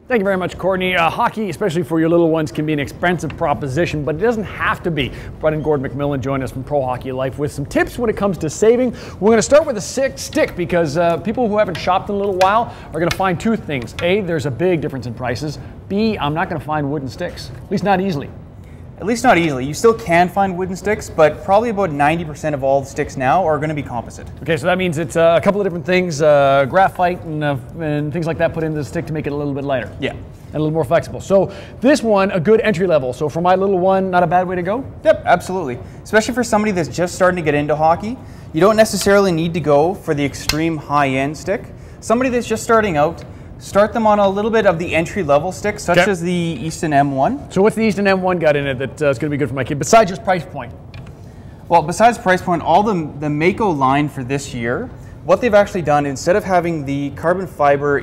Thank you very much, Courtney. Hockey, especially for your little ones, can be an expensive proposition, but it doesn't have to be. Brought in Gord McMillan joined us from Pro Hockey Life with some tips when it comes to saving. We're going to start with a stick because people who haven't shopped in a little while are going to find two things. A, there's a big difference in prices. B, I'm not going to find wooden sticks, at least not easily. At least not easily. You still can find wooden sticks, but probably about 90% of all the sticks now are going to be composite. Okay, so that means it's a couple of different things, graphite and things like that put into the stick to make it a little bit lighter. Yeah. And a little more flexible. So this one, a good entry level. So for my little one, not a bad way to go? Yep, absolutely. Especially for somebody that's just starting to get into hockey. You don't necessarily need to go for the extreme high-end stick. Somebody that's just starting out, start them on a little bit of the entry-level sticks, such as the Easton M1. So what's the Easton M1 got in it that's going to be good for my kid, besides just price point? Well, besides price point, all the Mako line for this year, what they've actually done, instead of having the carbon fiber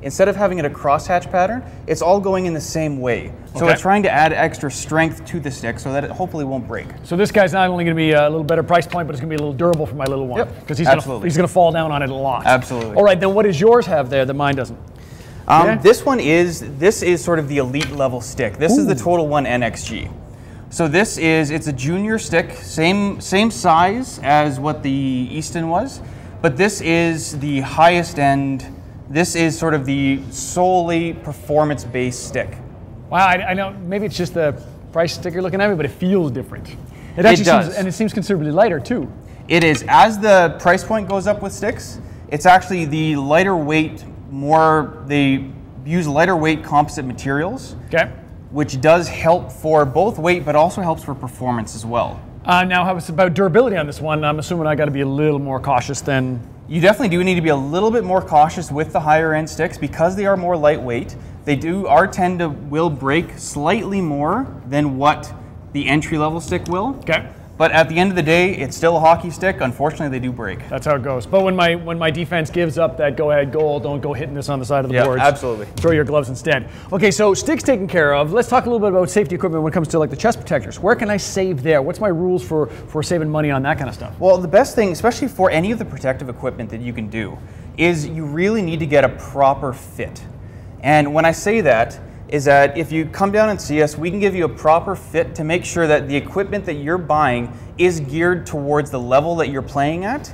instead of having it a crosshatch pattern, it's all going in the same way. So it's trying to add extra strength to the stick so that it hopefully won't break. So this guy's not only going to be a little better price point, but it's going to be a little durable for my little one. Because he's going to fall down on it a lot. Absolutely. All right, then what does yours have there that mine doesn't? This is sort of the elite level stick. This is the Total One NXG. So it's a junior stick, same size as what the Easton was, but this is the highest end. This is sort of the solely performance-based stick. Wow, I know, maybe it's just the price stick you're looking at me, but it feels different. It actually does. And it seems considerably lighter too. It is. As the price point goes up with sticks, it's actually the lighter weight, they use lighter weight composite materials, which does help for both weight, but also helps for performance as well. Now, how about durability on this one? I'm assuming I got to be a little more cautious than... You definitely do need to be a little bit more cautious with the higher end sticks because they are more lightweight. They will break slightly more than what the entry level stick will. Okay. But at the end of the day, it's still a hockey stick. Unfortunately, they do break. That's how it goes. But when my defense gives up that go-ahead goal, don't go hitting this on the side of the boards. Absolutely. Throw your gloves instead. Okay, so sticks taken care of. Let's talk a little bit about safety equipment when it comes to like the chest protectors. Where can I save there? What's my rules for saving money on that kind of stuff? Well, the best thing, especially for any of the protective equipment that you can do, is you really need to get a proper fit. And when I say that, is that if you come down and see us, we can give you a proper fit to make sure that the equipment that you're buying is geared towards the level that you're playing at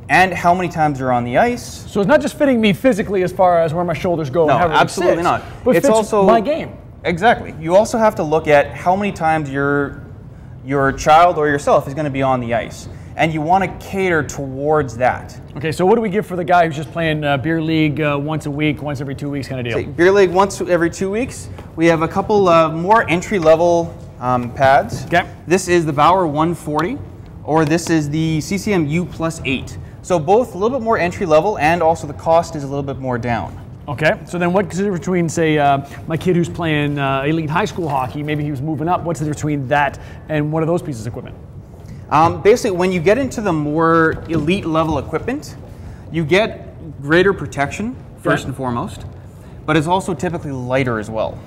and how many times you're on the ice. So it's not just fitting me physically as far as where my shoulders go and how it absolutely sits, not. But it's also my game. Exactly. You also have to look at how many times your child or yourself is going to be on the ice. And you want to cater towards that. Okay, so what do we give for the guy who's just playing beer league once a week, once every 2 weeks kind of deal? So beer league once every 2 weeks. We have a couple more entry-level pads. Okay. This is the Bauer 140, or this is the CCM U+8. So both a little bit more entry-level, and also the cost is a little bit more down. Okay, so then what's the difference between, say, my kid who's playing elite high school hockey, maybe he was moving up, what's the difference between that and one of those pieces of equipment? Basically, when you get into the more elite level equipment, you get greater protection, first and foremost, but it's also typically lighter as well.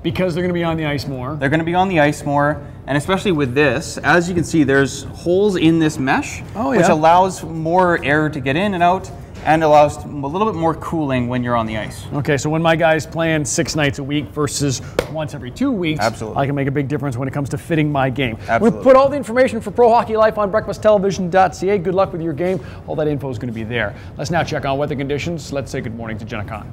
Because they're going to be on the ice more. They're going to be on the ice more, and especially with this, as you can see, there's holes in this mesh, which allows more air to get in and out, and allows a little bit more cooling when you're on the ice. Okay, so when my guy's playing 6 nights a week versus once every 2 weeks, I can make a big difference when it comes to fitting my game. We'll put all the information for Pro Hockey Life on breakfasttelevision.ca. Good luck with your game. All that info is going to be there. Let's now check on weather conditions. Let's say good morning to Jenna Kahn.